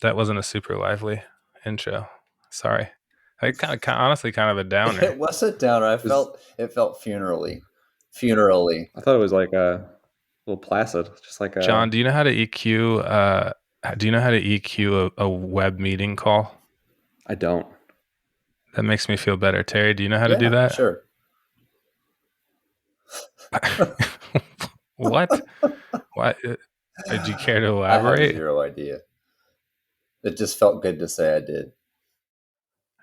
That wasn't a super lively intro. Sorry. I honestly kind of a It downer. was a downer. It felt funerally. I thought it was like a little placid, just like John, a. do you know how to EQ? Do you know how to EQ a web meeting call? I don't. That makes me feel better. Terry, do you know how to do Yeah, that? sure. What? What? Do you care to I have elaborate? zero idea. It just felt good to say I did.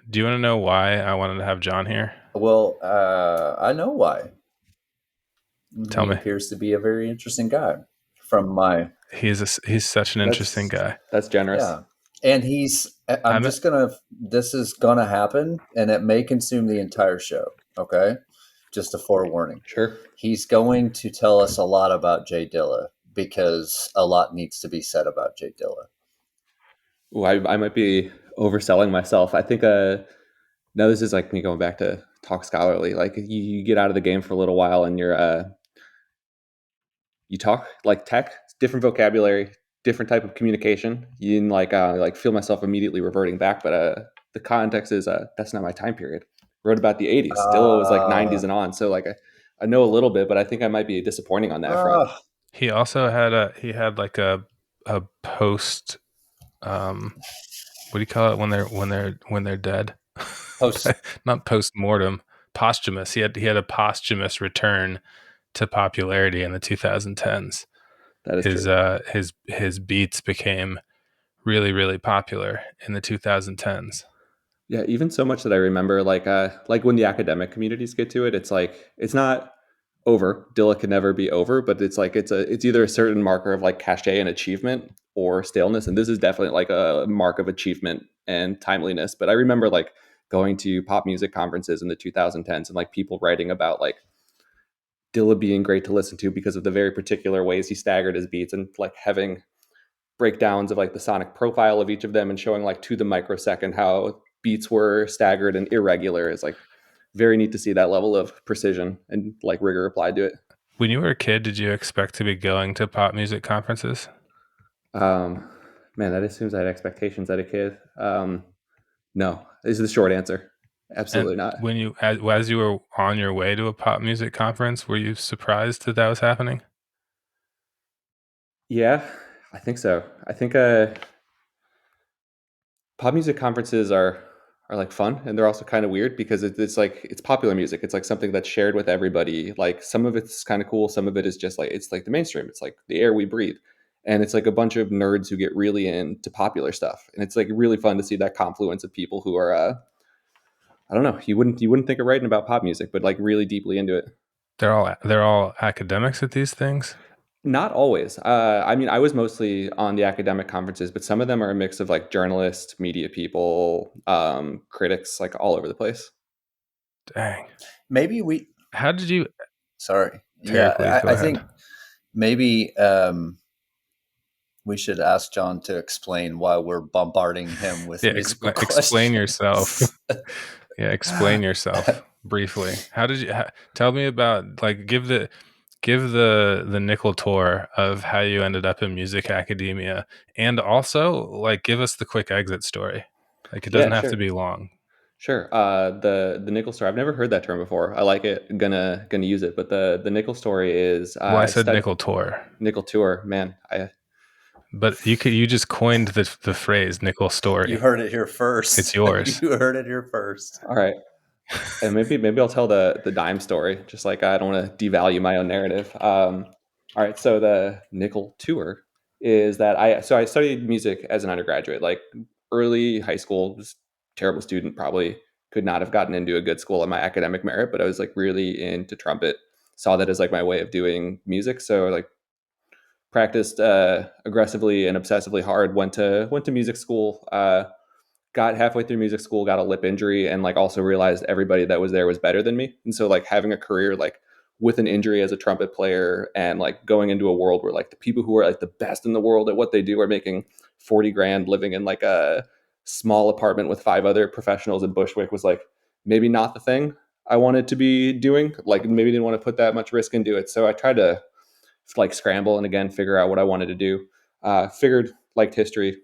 Do you want to know why I wanted to have John here? Well, I know why. Tell He me. appears to be a very interesting guy. From my He's such an interesting guy. That's generous. Yeah, and I'm I'm just gonna. This is gonna happen, and it may consume the entire show. Okay, just a forewarning. Sure. He's going to tell us a lot about Jay Dilla because a lot needs to be said about Jay Dilla. Ooh, I might be overselling myself. I think no, this is like me going back to talk scholarly. Like you get out of the game for a little while and you talk like tech, different vocabulary, different type of communication. You can like feel myself immediately reverting back, but the context is that's not my time period. Wrote about the 80s. Still it was like 90s Uh, and on. So like I know a little bit, but I think I might be disappointing on that front. He also had like a post what do you call it when they're dead? Post. Not post mortem, posthumous. He had a posthumous return to popularity in the 2010s. That is His true. his beats became really really popular in the 2010s. Yeah, even so much that I remember, like when the academic communities get to it, it's like it's not over. Dilla can never be over, but it's like it's either a certain marker of like cachet and achievement or staleness, and this is definitely like a mark of achievement and timeliness. But I remember like going to pop music conferences in the 2010s and like people writing about like Dilla being great to listen to because of the very particular ways he staggered his beats and like having breakdowns of like the sonic profile of each of them and showing like to the microsecond how beats were staggered and irregular is like very neat to see that level of precision and like rigor applied to it. When you were a kid, did you expect to be going to pop music conferences? Um, Man, that assumes I had expectations as a kid. No, is the short answer. And Absolutely not. when as you were on your way to a pop music conference, were you surprised that that was happening? Yeah, I think so. I think pop music conferences are like fun and they're also kind of weird because it's like it's popular music. It's like something that's shared with everybody. Like some of it's kind of cool, some of it is just like it's like the mainstream. It's like the air we breathe. And it's like a bunch of nerds who get really into popular stuff. And it's like really fun to see that confluence of people who are I don't know, you wouldn't think of writing about pop music, but like really deeply into it. They're all academics at these things. Not always. I mean, I was mostly on the academic conferences, but some of them are a mix of like journalists, media people, critics, like all over the place. Dang. Maybe we. How did you Sorry. Terry, please Yeah, go I ahead. think maybe we should ask John to explain why we're bombarding him with Yeah, musical explain yourself. questions. Yeah, explain yourself briefly. How did you tell me about like give the nickel tour of how you ended up in music academia, and also like give us the quick exit story. Like it Yeah, doesn't have to sure, be long. sure. The nickel story. I've never heard that term before. I like it. Gonna use it. But the nickel story is Well, I I said studied nickel tour, nickel tour. Man, I but you just coined the phrase nickel You story. heard it here It's first. yours. You heard it here first. all right. And maybe I'll tell the dime story. Just like I don't want to devalue my own narrative. All right, so the nickel tour is that I studied music as an undergraduate, like early high school. Was a terrible student, probably could not have gotten into a good school on my academic merit, but I was like really into trumpet. Saw that as like my way of doing music, so like practiced aggressively and obsessively hard. Went to music school. Got halfway through music school, got a lip injury, and like also realized everybody that was there was better than me. And so like having a career like with an injury as a trumpet player and like going into a world where like the people who are like the best in the world at what they do are making 40 grand living in like a small apartment with five other professionals in Bushwick was like maybe not the thing I wanted to be doing. Like maybe didn't want to put that much risk into it. So I tried to like scramble and again figure out what I wanted to do. Figured liked history,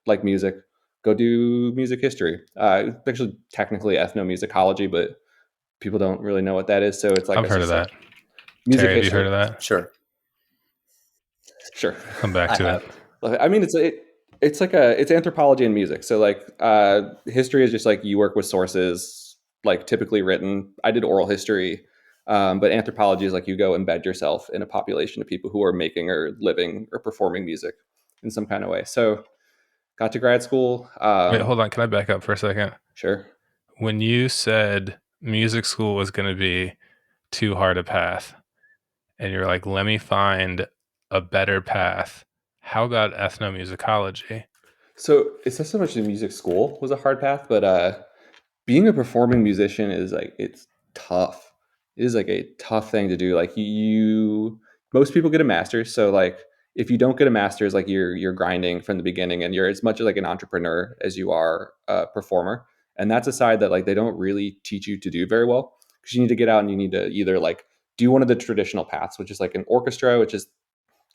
like music, go do music history. Actually, technically ethnomusicology, but people don't really know what that is. So it's like I've it's heard of just that. like music Terry, have you history. heard of that? Sure, Sure. Come back I to it. have. I mean, it's like it's anthropology and music. So like history is just like you work with sources like typically written. I did oral history, but anthropology is like you go embed yourself in a population of people who are making or living or performing music in some kind of way. So got to grad school. Wait, hold on. Can I back up for a second? Sure. When you said music school was going to be too hard a path, and you're like, let me find a better path. How about ethnomusicology? So it's not so much the music school was a hard path, but being a performing musician is like it's tough. It is like a tough thing to do. Like you most people get a master's, so like if you don't get a master's, like you're grinding from the beginning and you're as much like an entrepreneur as you are a performer. And that's a side that like they don't really teach you to do very well because you need to get out and you need to either like do one of the traditional paths, which is like an orchestra, which is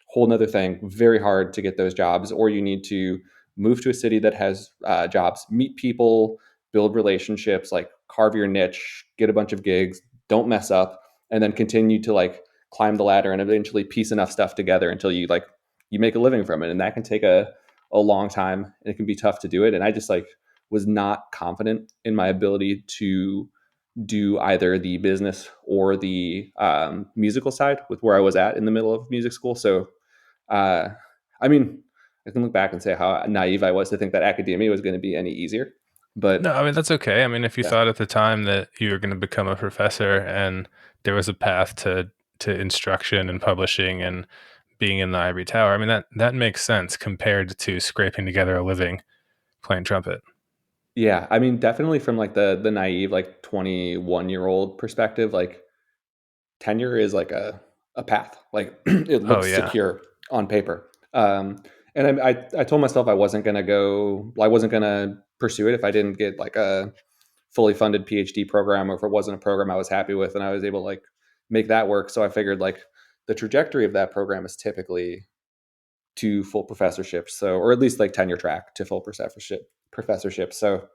whole nother thing, very hard to get those jobs, or you need to move to a city that has jobs, meet people, build relationships, like carve your niche, get a bunch of gigs, don't mess up, and then continue to like climb the ladder and eventually piece enough stuff together until you like you make a living from it. And that can take a long time and it can be tough to do it. And I just like was not confident in my ability to do either the business or the musical side with where I was at in the middle of music school. So uh, I mean, I can look back and say how naive I was to think that academia was going to be any easier. No, But I mean, that's okay. I mean, if you yeah, thought at the time that you were going to become a professor and there was a path to instruction and publishing and being in the ivory tower, I mean, that makes sense compared to scraping together a living playing trumpet. yeah. I mean, definitely from like the naive like 21-year-old perspective, like tenure is like a path. Like it Oh looks yeah. secure on paper. And I told myself I wasn't gonna go. I wasn't gonna pursue it if I didn't get like a fully funded PhD program, or if it wasn't a program I was happy with, and I was able to like make that work. So I figured like the trajectory of that program is typically to full professorship, so or at least like tenure track to full professorship. Professorship. So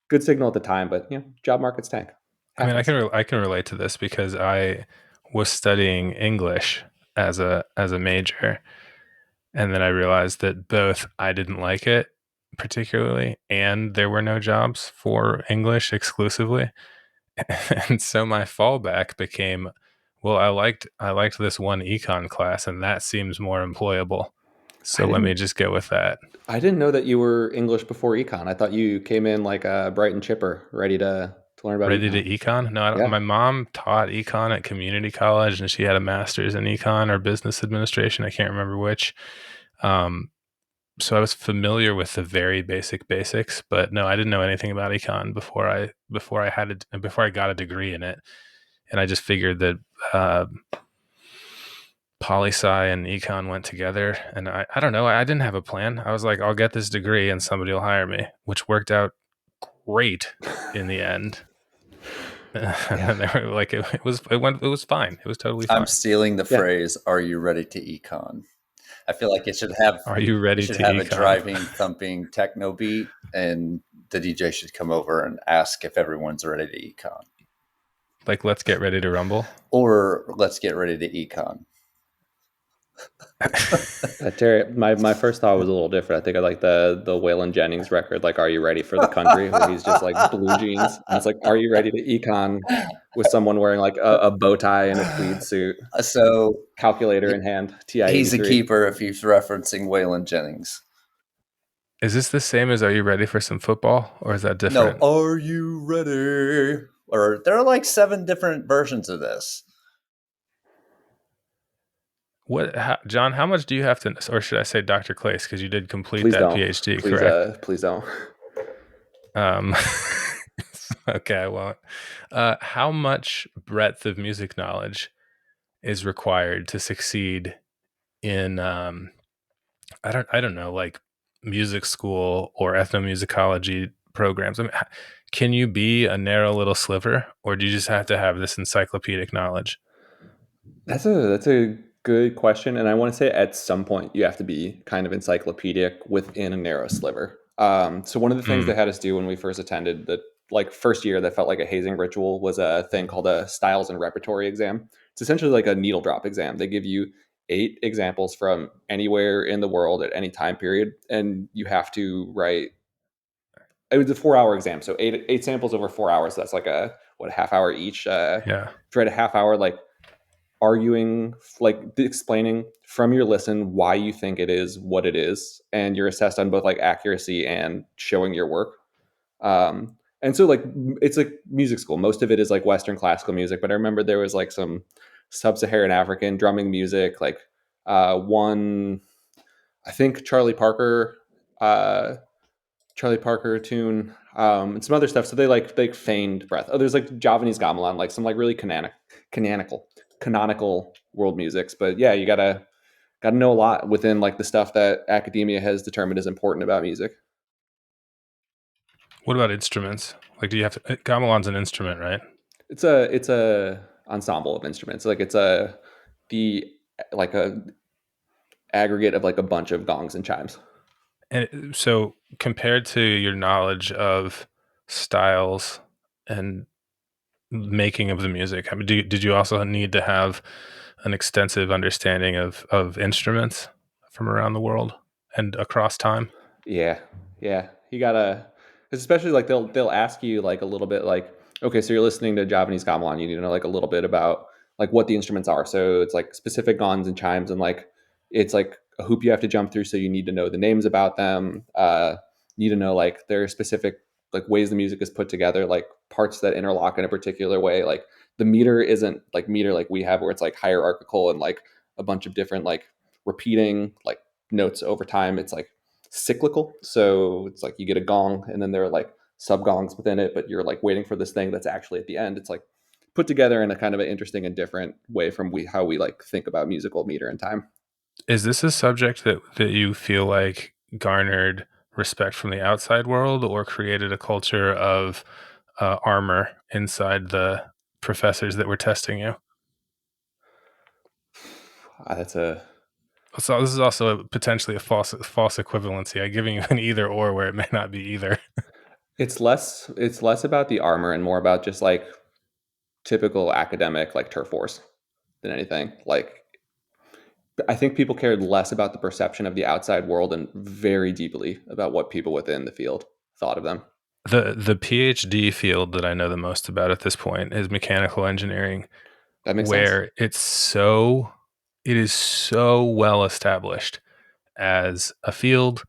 good signal at the time, but you know, job markets tank. I mean, Happens. I can relate to this because I was studying English as a major, and then I realized that both I didn't like it particularly, and there were no jobs for English exclusively. And so my fallback became, well, I liked this one econ class, and that seems more employable. I So let me didn't just go with that. I didn't know that you were English before econ. I thought you came in like bright and chipper, ready to learn about Ready to econ. econ? No, I don't, Yeah. my mom taught econ at community college, and she had a master's in econ or business administration. I can't remember which. Um, so I was familiar with the very basic basics, but no, I didn't know anything about econ before I got a degree in it, and I just figured that uh, poli sci and econ went together, and I don't know, I didn't have a plan. I was like, I'll get this degree and somebody will hire me, which worked out great in the end. And Yeah. then they were like, it was fine. It was totally I'm fine. stealing the Yeah. phrase, "Are you ready to econ?" I feel like Are you it ready should to have a econ? driving, thumping techno beat, and the DJ should come over and ask if everyone's ready to econ, Like, let's get ready to rumble. or let's get ready to econ. Terry, my first thought was a little different. I think I like the Waylon Jennings record, like "Are You Ready for the Country," where he's just like blue jeans, and it's like, "Are you ready to econ?" with someone wearing like a bow tie and a tweed suit, So calculator he- in hand, TI eighty he's a three. keeper if he's referencing Waylon Jennings. Is this the same as Are You Ready for Some Football, or is that No, different? are you ready? Or there are like 7 different versions of this. John, how much do you have to, or should I say Dr. Klaess, because you did complete Please that don't. PhD, correct? Please don't. Um, okay, I won't. How much breadth of music knowledge is required to succeed in, I don't know, like music school or ethnomusicology programs? I mean, can you be a narrow little sliver, or do you just have to have this encyclopedic knowledge? That's a Good question. And I want to say at some point you have to be kind of encyclopedic within a narrow sliver. So one of the things they Mm, had us do when we first attended the like first year that felt like a hazing ritual was a thing called a styles and repertory exam. It's essentially like a needle drop exam. They give you 8 examples from anywhere in the world at any time period, and you have to write. It was a 4 hour exam, so eight samples over 4 hours. That's like a what, a half hour each. yeah. To write a half hour, like arguing, like explaining from your listen why you think it is what it is, and you're assessed on both like accuracy and showing your work. And so like it's like music school. Most of it is like Western classical music, but I remember there was like some sub-Saharan African drumming music, like one I think Charlie Parker tune, and some other stuff. So they feigned breath. Oh, there's like Javanese gamelan, like some like really canonical, canonical world musics. But yeah, you gotta know a lot within like the stuff that academia has determined is important about music. What about instruments? Like, do you have to? Gamelan's an instrument, right? It's a ensemble of instruments. Like it's a the like a aggregate of like a bunch of gongs and chimes. And so, compared to your knowledge of styles and making of the music, I mean, did you also need to have an extensive understanding of instruments from around the world and across time? Yeah, yeah. You gotta, 'cause especially like they'll ask you like a little bit like, okay, so you're listening to Javanese gamelan, you need to know like a little bit about like what the instruments are. So it's like specific gongs and chimes, and like it's like a hoop you have to jump through. So you need to know the names about them. You need to know like their specific like ways the music is put together, like parts that interlock in a particular way. Like the meter isn't like meter like we have where it's like hierarchical and like a bunch of different like repeating like notes over time. It's like cyclical. So it's like you get a gong and then there are like sub gongs within it, but you're like waiting for this thing that's actually at the end. It's like put together in a kind of an interesting and different way from how we like think about musical meter and time. Is this a subject that you feel like garnered respect from the outside world or created a culture of armor inside the professors that were testing you? That's a So this is also potentially a false equivalency. I'm giving you an either or where it may not be either. it's less about the armor and more about just like typical academic like turf wars than anything. Like I think people cared less about the perception of the outside world and very deeply about what people within the field thought of them. The PhD field that I know the most about at this point is mechanical engineering, That makes sense. where it is so well established as a field.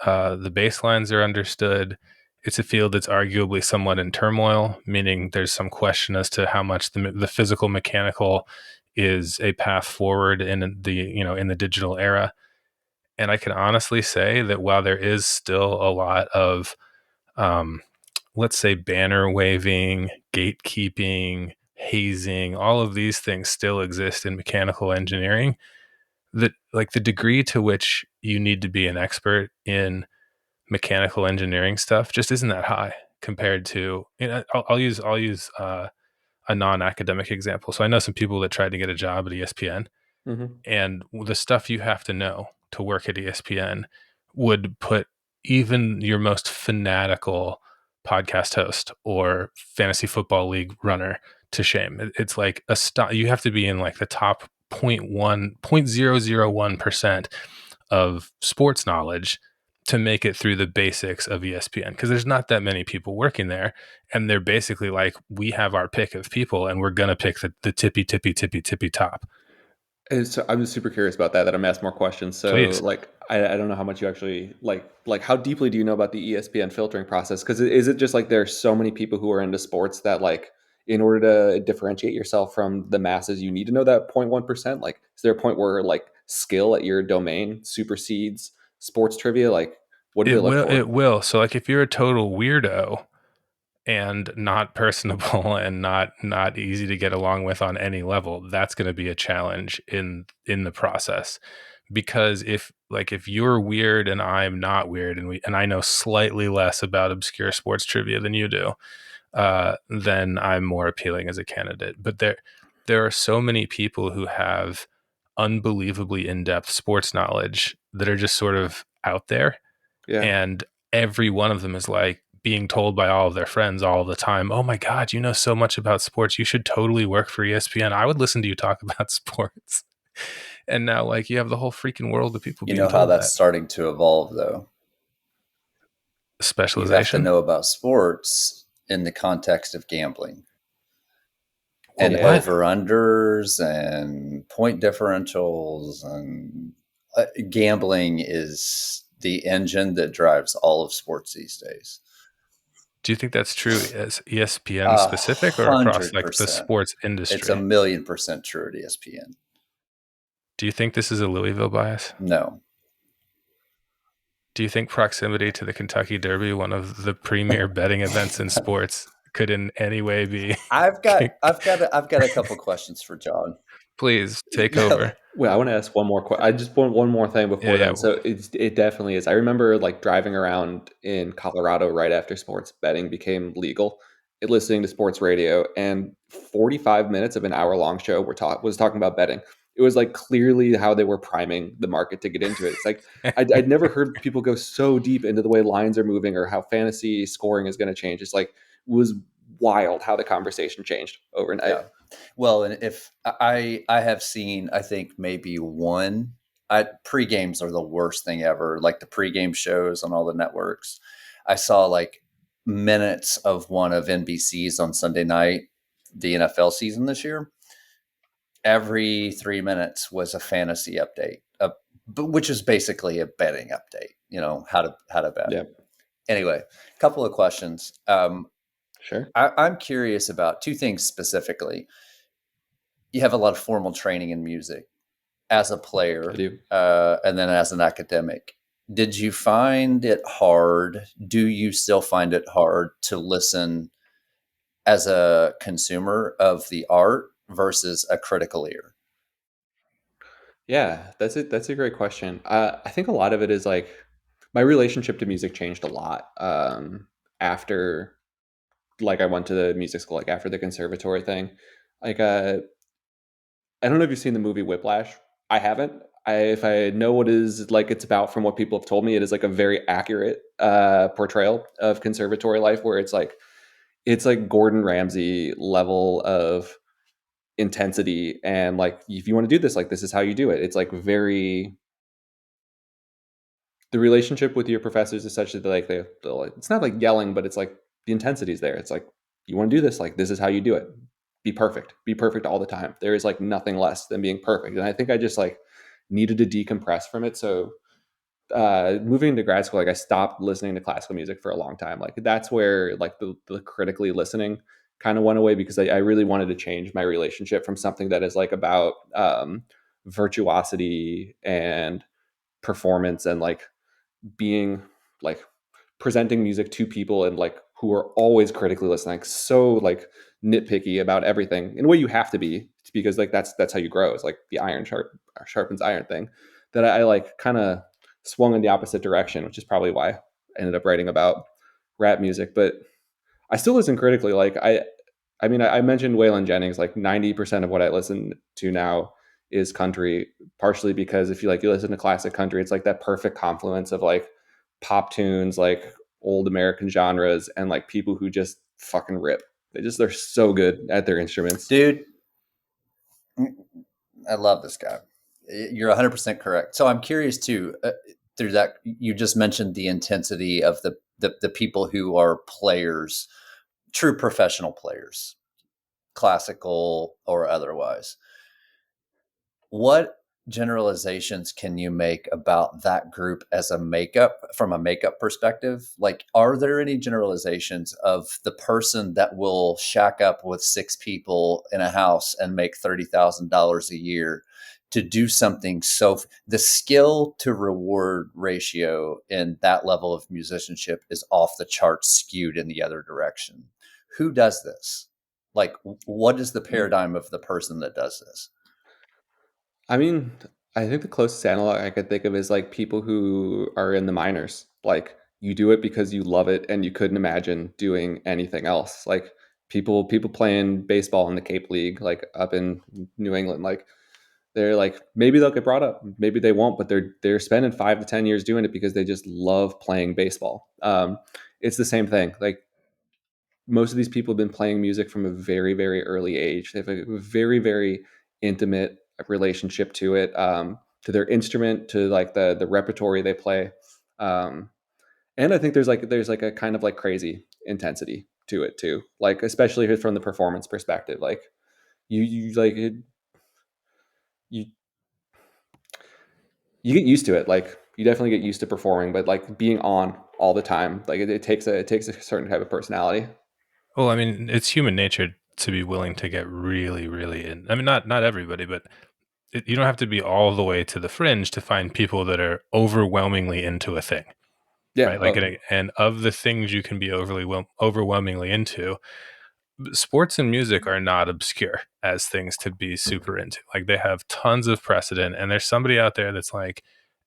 The baselines are understood. It's a field that's arguably somewhat in turmoil, meaning there's some question as to how much the physical mechanical is a path forward in the digital era. And I can honestly say that while there is still a lot of um, let's say banner waving, gatekeeping, hazing, all of these things still exist in mechanical engineering, that like the degree to which you need to be an expert in mechanical engineering stuff just isn't that high compared to, I'll use a non-academic example. So I know some people that tried to get a job at ESPN, Hmm. and the stuff you have to know to work at ESPN would put even your most fanatical podcast host or fantasy football league runner to shame. It's like you have to be in like the top 0.0001% of sports knowledge to make it through the basics of ESPN, because there's not that many people working there, and they're basically like, we have our pick of people and we're gonna pick the tippy top. And so I'm super curious about that. That I'm gonna ask more questions. So Please. like I don't know how much you actually like how deeply do you know about the ESPN filtering process? Because is it just like there's so many people who are into sports that like in order to differentiate yourself from the masses, you need to know that 0.1%? Like is there a point where like skill at your domain supersedes sports trivia? Like what do they It look will. for? It will. So, like, if you're a total weirdo and not personable and not easy to get along with on any level, that's going to be a challenge in the process. Because if you're weird and I'm not weird, and I know slightly less about obscure sports trivia than you do, then I'm more appealing as a candidate. But there are so many people who have unbelievably in-depth sports knowledge that are just sort of out there. Yeah. And every one of them is like being told by all of their friends all the time, oh my God, you know so much about sports. You should totally work for ESPN. I would listen to you talk about sports. And now, like, you have the whole freaking world of people You being know how told that's that. starting to evolve, though. You have to Specialization. know about sports in the context of gambling Well, and what? over-unders and point differentials. And gambling is the engine that drives all of sports these days. Do you think that's true as ESPN specific or across like the 100%. sports It's industry? 1,000,000% true at ESPN. Do you think this is a Louisville bias? No. Do you think proximity to the Kentucky Derby, one of the premier betting events in sports, could in any way be? I've got a couple questions for John. Please take No. over. Well, I want to ask one more question. I just want one more thing before Yeah. then. So it definitely is. I remember like driving around in Colorado right after sports betting became legal, listening to sports radio, and 45 minutes of an hour long show was talking about betting. It was like clearly how they were priming the market to get into it. It's like I'd never heard people go so deep into the way lines are moving or how fantasy scoring is going to change. It's like it was wild how the conversation changed overnight. Yeah. Well, and if I have seen, I think maybe one. Pre-games are the worst thing ever. Like the pre-game shows on all the networks. I saw like minutes of one of NBC's on Sunday night, the NFL season this year. Every 3 minutes was a fantasy update, which is basically a betting update. You know how to bet. Yeah, Anyway, a couple of questions. sure. I'm curious about two things specifically. You have a lot of formal training in music as a I player, do. and then as an academic. Did you find it hard? Do you still find it hard to listen as a consumer of the art versus a critical ear? Yeah, that's it. That's a great question. I think a lot of it is like my relationship to music changed a lot after like I went to the music school, like after the conservatory thing. Like I don't know if you've seen the movie Whiplash. I haven't. If I know what is like it's about from what people have told me, it is like a very accurate portrayal of conservatory life, where it's like Gordon Ramsay level of intensity, and like if you want to do this, like this is how you do it. It's like very the relationship with your professors is such that like they'll like, it's not like yelling, but it's like the intensity is there. It's like you want to do this, like this is how you do it. Be perfect all the time. There is like nothing less than being perfect. And I think I just like needed to decompress from it. So moving into grad school, like I stopped listening to classical music for a long time. Like that's where like the critically listening kind of went away, because I really wanted to change my relationship from something that is like about virtuosity and performance and like being like presenting music to people and like who are always critically listening, like so like nitpicky about everything in a way you have to be, because like that's how you grow. It's like the sharpens iron thing that I like kind of swung in the opposite direction, which is probably why I ended up writing about rap music. But I still listen critically. Like I mean, I mentioned Waylon Jennings. Like 90% of what I listen to now is country, partially because if you listen to classic country, it's like that perfect confluence of like pop tunes, like old American genres, and like people who just fucking rip. They're so good at their instruments. Dude, I love this guy. You're 100% correct. So I'm curious too, through that, you just mentioned the intensity of the people who are players, true professional players, classical or otherwise. What generalizations can you make about that group as from a makeup perspective? Like, are there any generalizations of the person that will shack up with six people in a house and make $30,000 a year to do something? So the skill to reward ratio in that level of musicianship is off the charts, skewed in the other direction. Who does this? Like, what is the paradigm of the person that does this? I mean, I think the closest analog I could think of is like people who are in the minors. Like you do it because you love it and you couldn't imagine doing anything else. Like people playing baseball in the Cape League, like up in New England, like They're like, maybe they'll get brought up, maybe they won't, but they're spending 5 to 10 years doing it because they just love playing baseball. It's the same thing. Like, most of these people have been playing music from a very, very early age. They have a very, very intimate relationship to it, to their instrument, to like the repertory they play. And I think there's like a kind of like crazy intensity to it too. Like, especially from the performance perspective, like you like it, you you get used to it. Like, you definitely get used to performing, but like being on all the time, like it takes a certain type of personality. Well, I mean, it's human nature to be willing to get really, really in. I mean, not everybody, but you don't have to be all the way to the fringe to find people that are overwhelmingly into a thing, Yeah. right? Like, and of the things you can be overwhelmingly into, sports and music are not obscure as things to be super into. Like, they have tons of precedent, and there's somebody out there that's like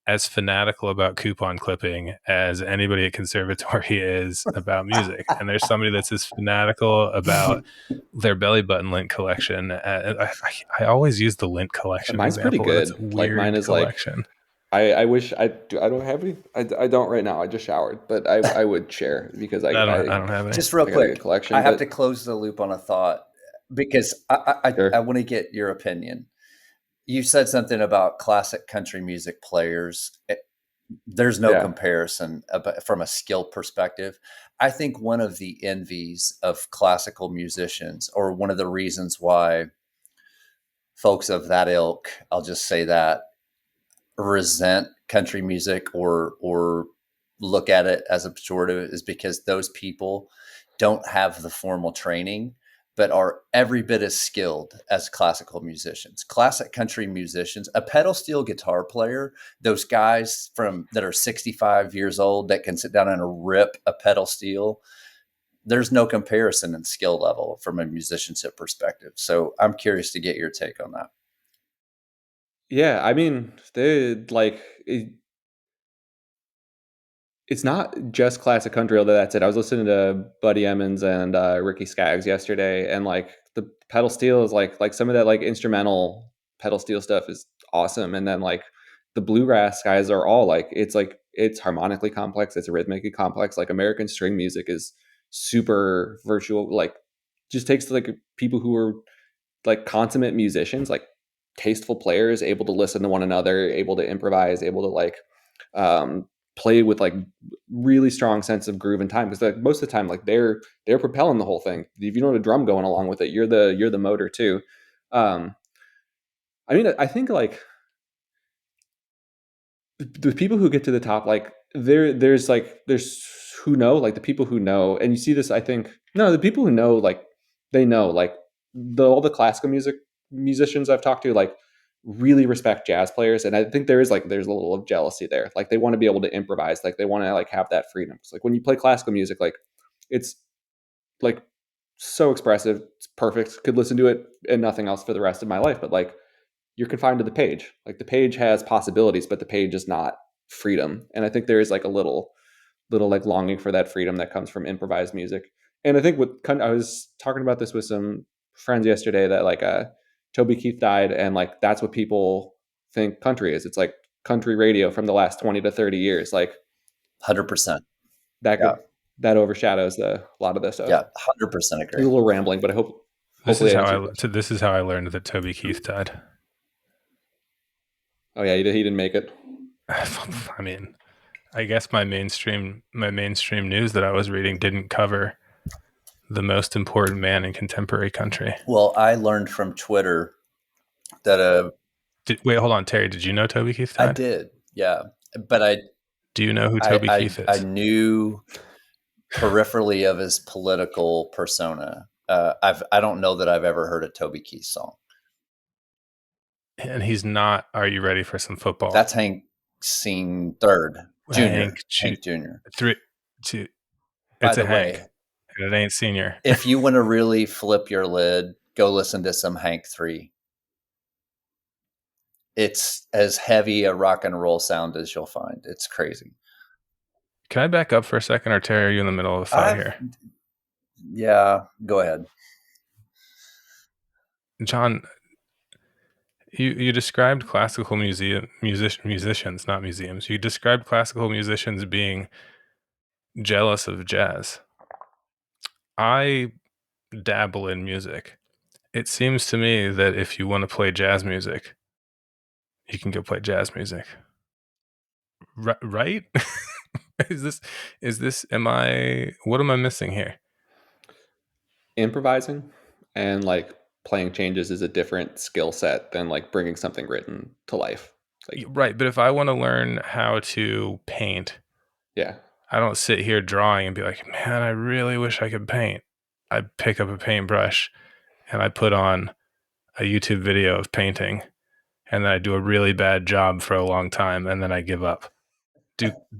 as fanatical about coupon clipping as anybody at conservatory is about music. And there's somebody that's as fanatical about their belly button lint collection. I always use the lint collection Mine's pretty example. That's a good. Like, mine weird is like, collection. I wish I don't have any. I don't right now. I just showered, but I would share because I don't have any. Just real I got a quick, good collection. I have But to close the loop on a thought because I sure. want to get your opinion. You said something about classic country music players. There's no Yeah. comparison from a skill perspective. I think one of the envies of classical musicians, or one of the reasons why folks of that ilk, I'll just say that, resent country music or look at it as a pejorative, is because those people don't have the formal training but are every bit as skilled as classical musicians. Classic country musicians, a pedal steel guitar player, those guys from that are 65 years old that can sit down and rip a pedal steel, there's no comparison in skill level from a musicianship perspective. So I'm curious to get your take on that. Yeah, I mean, they like it's not just classic country, although that's it. I was listening to Buddy Emmons and Ricky Skaggs yesterday, and like the pedal steel is like some of that like instrumental pedal steel stuff is awesome, and then like the bluegrass guys are all like it's harmonically complex, it's rhythmically complex. Like, American string music is super virtual. Like, just takes like people who are like consummate musicians, like tasteful players, able to listen to one another, able to improvise, able to like um, play with like really strong sense of groove and time. Because like most of the time, like they're propelling the whole thing. If you know the drum going along with it, you're the motor too. Um, I mean, I think like the people who get to the top, like there's who know, like the people who know, and you see this. I think no, the people who know, like they know, like all the classical music musicians I've talked to, like really respect jazz players, and I think there's a little of jealousy there. Like, they want to be able to improvise, like they want to like have that freedom. It's like when you play classical music, like it's like so expressive, it's perfect. Could listen to it and nothing else for the rest of my life, but like you're confined to the page. Like, the page has possibilities, but the page is not freedom. And I think there is like a little like longing for that freedom that comes from improvised music. And I think I was talking about this with some friends yesterday, that like Toby Keith died, and like that's what people think country is. It's like country radio from the last 20 to 30 years. Like 100%. that Yeah. could that overshadows a lot of this stuff. Yeah. 100% It's agree. a little rambling, but hopefully I answered your question. This is how I learned that Toby Keith died. Oh yeah, he didn't make it. I mean, I guess my mainstream news that I was reading didn't cover the most important man in contemporary country. Well, I learned from Twitter that Wait, hold on, Terry. Did you know Toby Keith I died? did, yeah, but Do you know who Toby Keith I is? knew peripherally of his political persona. I don't know that I've ever heard a Toby Keith song. And he's not. Are you ready for some football? That's Hank Seen third, Junior. Hank Junior. 3, 2. By It's the a Hank, way, and it ain't Senior. if you want to really flip your lid, go listen to some Hank 3. It's as heavy a rock and roll sound as you'll find. It's crazy. Can I back up for a second, or Terry, are you in the middle of a thought here? Yeah, go ahead. John, You described classical musicians, not museums. You described classical musicians being jealous of jazz. I dabble in music. It seems to me that if you want to play jazz music, you can go play jazz music. Right? is this what am I missing here? Improvising and like playing changes is a different skill set than like bringing something written to life. Like, Right, but if I want to learn how to paint, yeah, I don't sit here drawing and be like, man, I really wish I could paint. I pick up a paintbrush and I put on a YouTube video of painting, and then I do a really bad job for a long time, and then I give up.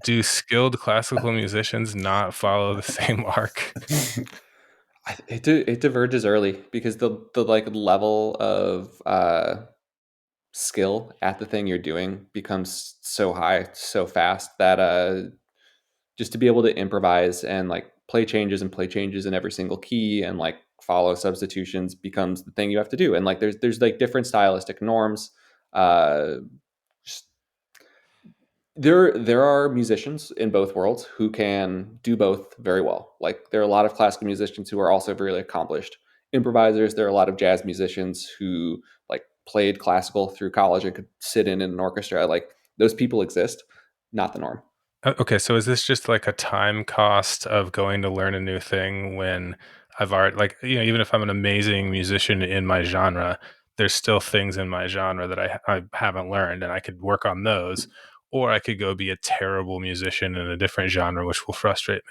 Do skilled classical musicians not follow the same arc? it diverges early because the like level of skill at the thing you're doing becomes so high so fast that just to be able to improvise and like play changes in every single key and like follow substitutions becomes the thing you have to do. And like there's like different stylistic norms. uh just there are musicians in both worlds who can do both very well. Like there are a lot of classical musicians who are also very accomplished improvisers. There are a lot of jazz musicians who like played classical through college and could sit in an orchestra. Like those people exist, not the norm. Okay, so is this just like a time cost of going to learn a new thing when I've already, like, even if I'm an amazing musician in my genre, there's still things in my genre that I haven't learned, and I could work on those, or I could go be a terrible musician in a different genre, which will frustrate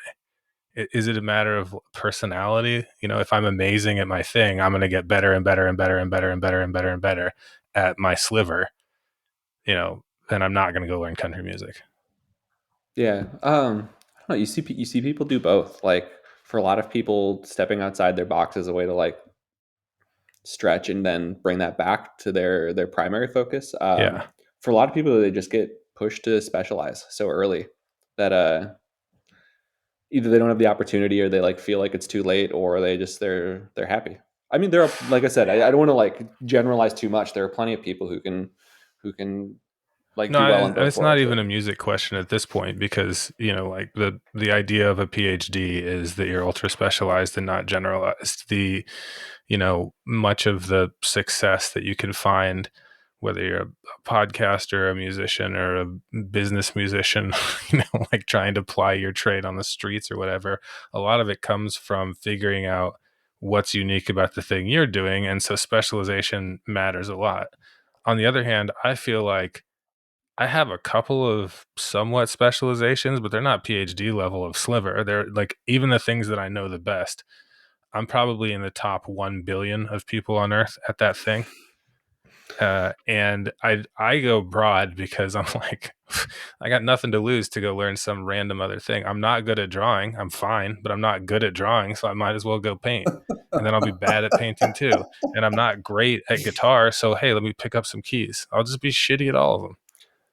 me. Is it a matter of personality? If I'm amazing at my thing, I'm going to get better and better and better and better and better and better and better at my sliver, then I'm not going to go learn country music. Yeah. I don't know. You see people do both. Like for a lot of people, stepping outside their box is a way to like stretch and then bring that back to their primary focus. Yeah. For a lot of people, they just get pushed to specialize so early that either they don't have the opportunity or they like feel like it's too late or they're happy. I mean, there are, like I said, I don't want to like generalize too much. There are plenty of people who can like No, do well in both it's not worlds, even but a music question at this point because, like the idea of a PhD is that you're ultra specialized and not generalized. Much of the success that you can find, whether you're a podcaster, a musician, or a business musician, like trying to ply your trade on the streets or whatever, a lot of it comes from figuring out what's unique about the thing you're doing. And so specialization matters a lot. On the other hand, I feel like I have a couple of somewhat specializations, but they're not PhD level of sliver. They're like even the things that I know the best. I'm probably in the top 1 billion of people on earth at that thing. And I go broad because I'm like, I got nothing to lose to go learn some random other thing. I'm not good at drawing. I'm fine, but I'm not good at drawing, so I might as well go paint. And then I'll be bad at painting too. And I'm not great at guitar, so hey, let me pick up some keys. I'll just be shitty at all of them.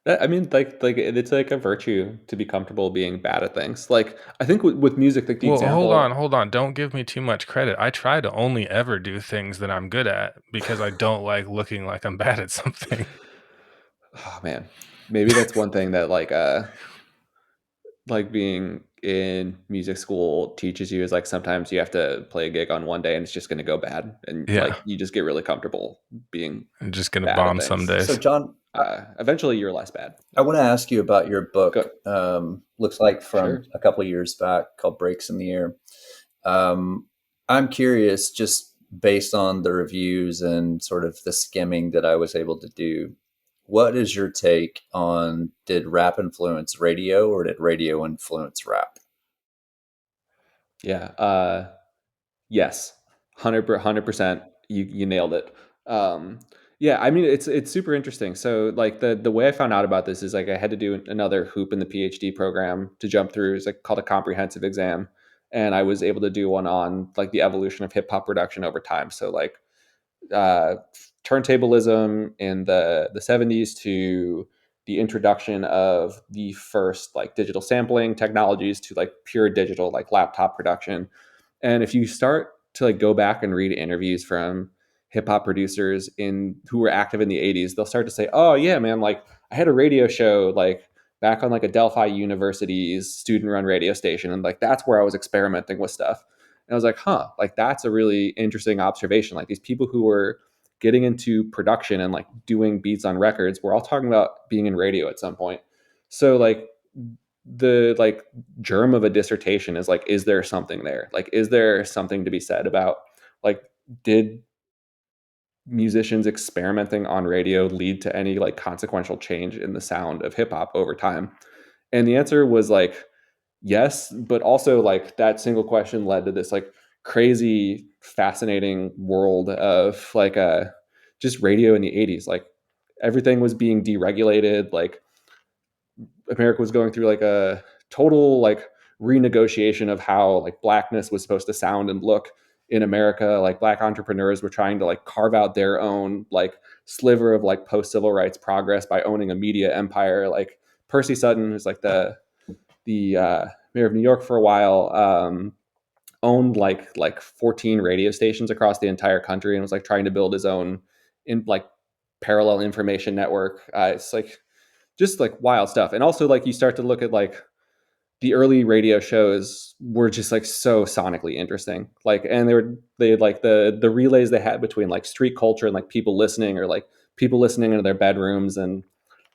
I mean, like it's like a virtue to be comfortable being bad at things. Like I think with music, like the Well, example. hold on. Don't give me too much credit. I try to only ever do things that I'm good at because I don't like looking like I'm bad at something. Oh man, maybe that's one thing that like being in music school teaches you is like sometimes you have to play a gig on one day and it's just going to go bad, and Yeah, like you just get really comfortable being I'm just gonna bad at bomb some things. So, days. John, Eventually, you're less bad. I want to ask you about your book. Go Looks like from sure. a couple of years back, called "Breaks in the Air." Um, I'm curious, just based on the reviews and sort of the skimming that I was able to do, what is your take on, did rap influence radio or did radio influence rap? Yeah. Yes, 100%. You nailed it. Um, yeah, I mean it's super interesting. So like the way I found out about this is like I had to do another hoop in the PhD program to jump through. It's like called a comprehensive exam, and I was able to do one on like the evolution of hip hop production over time. So like uh, turntablism in the 70s to the introduction of the first like digital sampling technologies to like pure digital like laptop production. And if you start to like go back and read interviews from hip hop producers who were active in the 80s, they'll start to say, oh yeah, man, like I had a radio show like back on like a Delphi University's student run radio station. And like, that's where I was experimenting with stuff. And I was like, huh, like that's a really interesting observation. Like these people who were getting into production and like doing beats on records, we're all talking about being in radio at some point. So like the like germ of a dissertation is like, is there something there? Like, is there something to be said about like, did musicians experimenting on radio lead to any like consequential change in the sound of hip hop over time? And the answer was like, yes, but also like that single question led to this like crazy, fascinating world of like just radio in the 80s. Like everything was being deregulated. Like America was going through like a total like renegotiation of how like blackness was supposed to sound and look in America. Like black entrepreneurs were trying to like carve out their own like sliver of like post civil rights progress by owning a media empire. Like Percy Sutton, who's like the mayor of New York for a while, owned like 14 radio stations across the entire country and was like trying to build his own in like parallel information network. It's like just like wild stuff. And also like you start to look at like the early radio shows were just like so sonically interesting. Like, and they had like the relays they had between like street culture and like people listening or like people listening into their bedrooms. And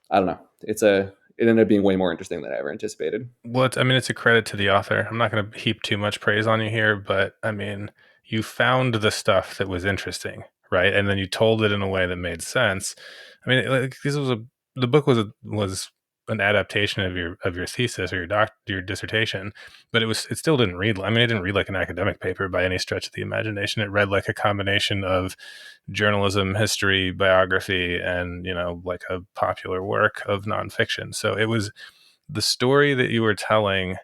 I don't know, it ended up being way more interesting than I ever anticipated. Well, I mean, it's a credit to the author. I'm not going to heap too much praise on you here, but I mean, you found the stuff that was interesting, right? And then you told it in a way that made sense. I mean, like the book was an adaptation of your thesis or your dissertation, but it still didn't read. I mean, it didn't read like an academic paper by any stretch of the imagination. It read like a combination of journalism, history, biography, and like a popular work of nonfiction. So it was the story that you were telling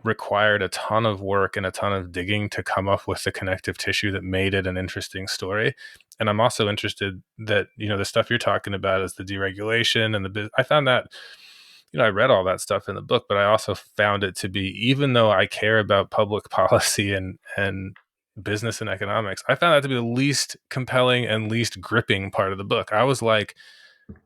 required a ton of work and a ton of digging to come up with the connective tissue that made it an interesting story. And I'm also interested that, the stuff you're talking about is the deregulation and I found that, I read all that stuff in the book, but I also found it to be, even though I care about public policy and business and economics, I found that to be the least compelling and least gripping part of the book. I was like,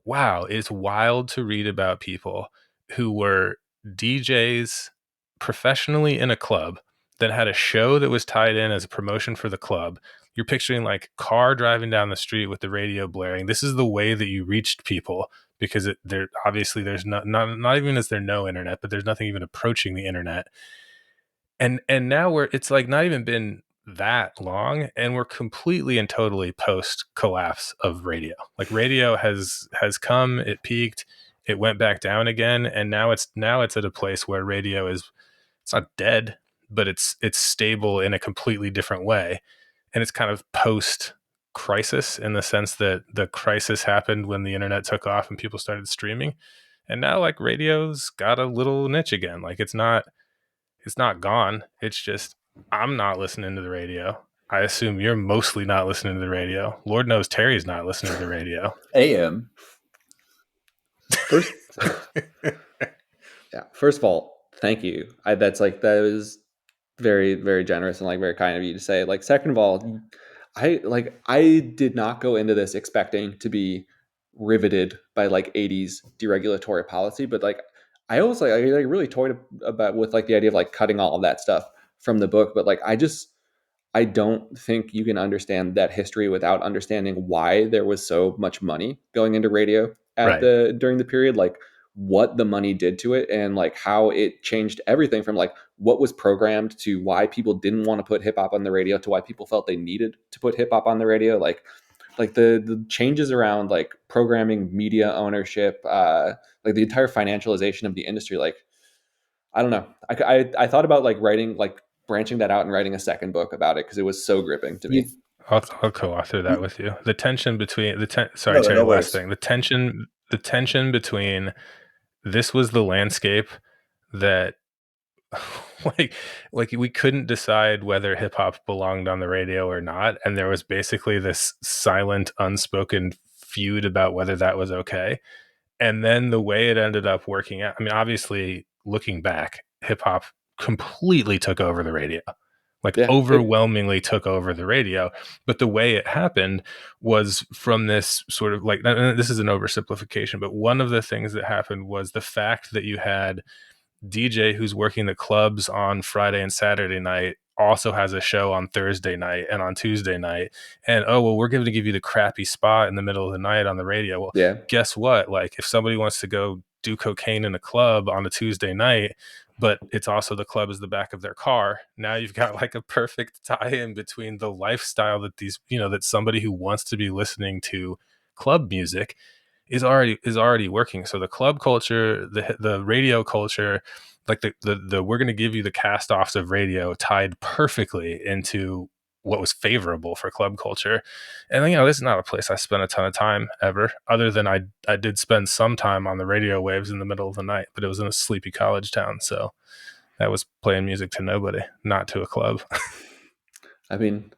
wow, it's wild to read about people who were DJs professionally in a club that had a show that was tied in as a promotion for the club. You're picturing like car driving down the street with the radio blaring. This is the way that you reached people because there obviously there's not even is there no internet, but there's nothing even approaching the internet. And now it's like not even been that long and we're completely and totally post collapse of radio. Like radio has come, it peaked, it went back down again, and now it's at a place where radio it's not dead, but it's stable in a completely different way. And it's kind of post crisis in the sense that the crisis happened when the internet took off and people started streaming. And now like radio's got a little niche again. Like it's not gone. It's just I'm not listening to the radio. I assume you're mostly not listening to the radio. Lord knows Terry's not listening to the radio. AM. First, yeah. First of all, thank you. That was very, very generous and like very kind of you to say. Like, second of all, I did not go into this expecting to be riveted by like 80s deregulatory policy, but like I always like I really toyed about with like the idea of like cutting all of that stuff from the book, but like I don't think you can understand that history without understanding why there was so much money going into radio Right. during the period, like what the money did to it and like how it changed everything from like what was programmed to why people didn't want to put hip hop on the radio to why people felt they needed to put hip hop on the radio. Like the changes around like programming, media ownership, like the entire financialization of the industry. Like, I don't know. I thought about like writing, like branching that out and writing a second book about it because it was so gripping to me. I'll co-author that with you. The tension between sorry, No, Terry, no last worries. thing. The tension between this was the landscape that like we couldn't decide whether hip hop belonged on the radio or not, and there was basically this silent, unspoken feud about whether that was okay. And then the way it ended up working out, I mean, obviously, looking back, hip hop completely took over the radio. like Yeah. overwhelmingly took over the radio. But the way it happened was from this sort of like, this is an oversimplification, but one of the things that happened was the fact that you had DJ who's working the clubs on Friday and Saturday night also has a show on Thursday night and on Tuesday night. And oh, well, we're going to give you the crappy spot in the middle of the night on the radio. Well, Yeah. guess what? Like if somebody wants to go do cocaine in a club on a Tuesday night, but it's also the club is the back of their car. Now you've got like a perfect tie-in between the lifestyle that these, that somebody who wants to be listening to club music is already working. So the club culture, the radio culture, like the we're going to give you the cast offs of radio tied perfectly into what was favorable for club culture. And this is not a place I spent a ton of time ever, other than I did spend some time on the radio waves in the middle of the night, but it was in a sleepy college town, so that was playing music to nobody, not to a club. I mean,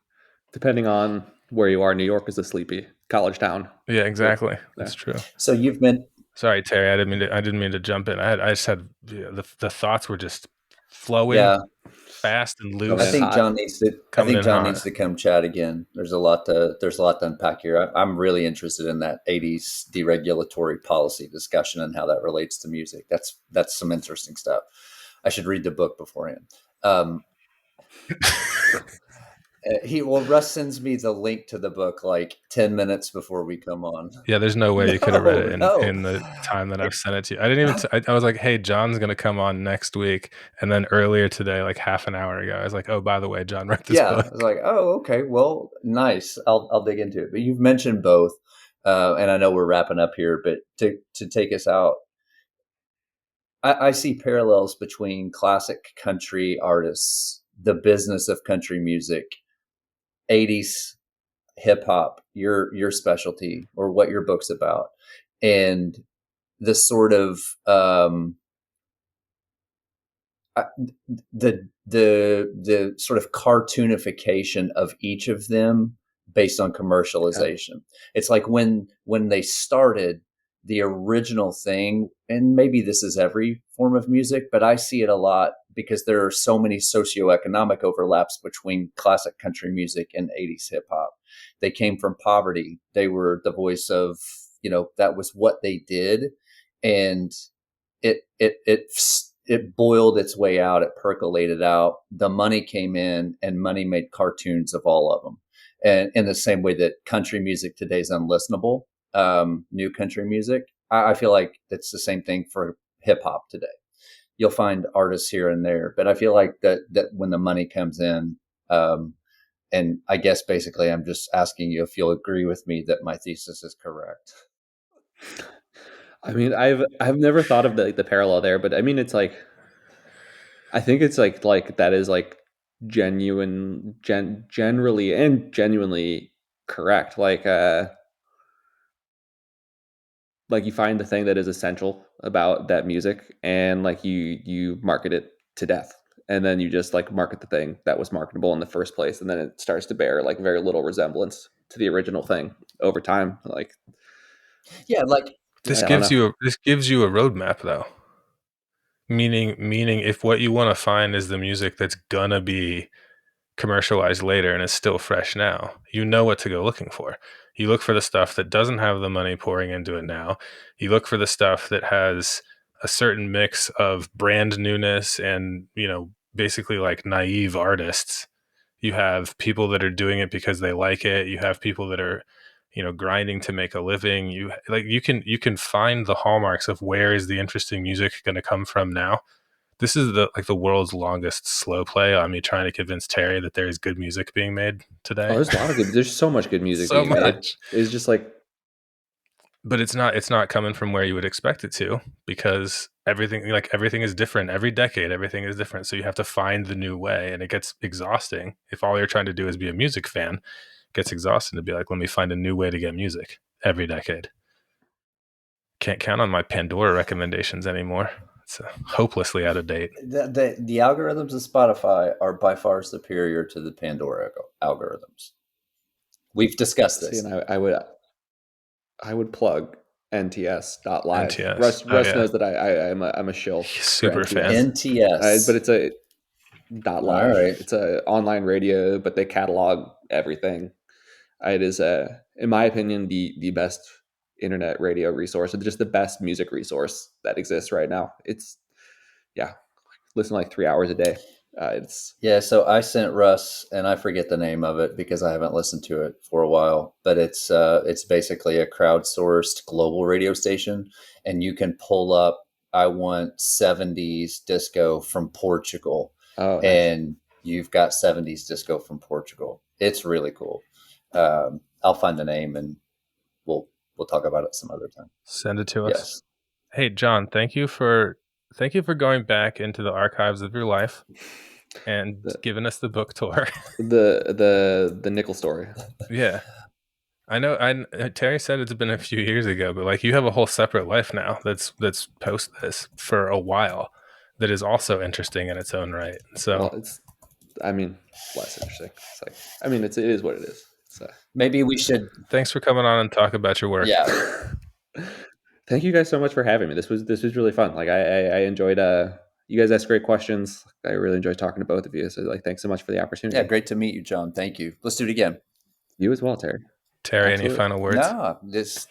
depending on where you are, New York is a sleepy college town. Yeah, exactly. That's true. So you've been Sorry, Terry. I didn't mean to jump in. I just had the thoughts were just flowing fast and loose. I think John needs to. Needs to come chat again. There's a lot to unpack here. I'm really interested in that '80s deregulatory policy discussion and how that relates to music. That's some interesting stuff. I should read the book beforehand. Russ sends me the link to the book like 10 minutes before we come on. Yeah, there's no way you could have read it in the time that I've sent it to you. I didn't even. I was like, "Hey, John's going to come on next week," and then earlier today, like half an hour ago, I was like, "Oh, by the way, John wrote this book." I was like, "Oh, okay, well, nice. I'll dig into it." But you've mentioned both, and I know we're wrapping up here, but to take us out, I see parallels between classic country artists, the business of country music, 80s hip hop, your specialty or what your book's about, and the sort of the sort of cartoonification of each of them based on commercialization. Yeah. It's like when they started, the original thing, and maybe this is every form of music, but I see it a lot because there are so many socioeconomic overlaps between classic country music and 80s hip hop. They came from poverty. They were the voice of, that was what they did. And it boiled its way out. It percolated out. The money came in and money made cartoons of all of them. And in the same way that country music today is unlistenable, new country music, I feel like it's the same thing for hip hop today. You'll find artists here and there, but I feel like that when the money comes in, and I guess basically I'm just asking you if you'll agree with me that my thesis is correct. I mean, I've never thought of the parallel there, but I mean, it's like, I think it's like that is like generally and genuinely correct. Like you find the thing that is essential about that music, and like you market it to death, and then you just like market the thing that was marketable in the first place, and then it starts to bear like very little resemblance to the original thing over time. Like, yeah, like this gives you a roadmap though. Meaning if what you want to find is the music that's gonna be commercialized later and is still fresh now, you know what to go looking for. You look for the stuff that doesn't have the money pouring into it now. You look for the stuff that has a certain mix of brand newness and, basically like naive artists. You have people that are doing it because they like it. You have people that are, grinding to make a living. You can find the hallmarks of where is the interesting music going to come from now. This is the world's longest slow play on me trying to convince Terry that there is good music being made today. Oh, there's a lot of good. There's so much good music being made. It's just like, but it's not coming from where you would expect it to, because everything is different every decade. Everything is different, so you have to find the new way, and it gets exhausting if all you're trying to do is be a music fan. It gets exhausting to be like, let me find a new way to get music every decade. Can't count on my Pandora recommendations anymore. It's hopelessly out of date. The algorithms of Spotify are by far superior to the Pandora algorithms. We've discussed this. See, and I would plug NTS.live. NTS. Russ knows that I'm a shill. Super fan. NTS. But it's Dot All live. right. It's a online radio, but they catalog everything. It is, in my opinion, the best internet radio resource, just the best music resource that exists right now. It's listen like 3 hours a day. It's Yeah, so I sent Russ, and I forget the name of it because I haven't listened to it for a while. But it's basically a crowdsourced global radio station, and you can pull up. I want '70s disco from Portugal, nice. and you've got '70s disco from Portugal. It's really cool. I'll find the name, and we'll talk about it some other time. Send it to us. Yes. Hey, John, thank you for going back into the archives of your life and giving us the book tour. The nickel story. Yeah. I know Terry said it's been a few years ago, but like you have a whole separate life now that's post this for a while that is also interesting in its own right. So Well, it's less interesting. It's like, it is what it is. So Maybe we should. thanks for coming on and talk about your work. Yeah. Thank you guys so much for having me. This was really fun. Like I enjoyed. You guys asked great questions. I really enjoyed talking to both of you. So like, thanks so much for the opportunity. Yeah, great to meet you, John. Thank you. Let's do it again. You as well, Terry. Terry, Absolutely. any final words? No, this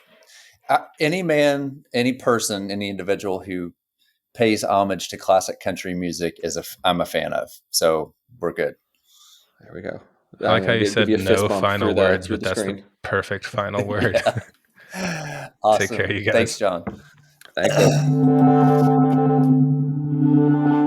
any man, any person, any individual who pays homage to classic country music I'm a fan of. So we're good. There we go. I like how you said no final words, but that's the perfect final word. Awesome. Take care, you guys. Thanks, John. Thank you.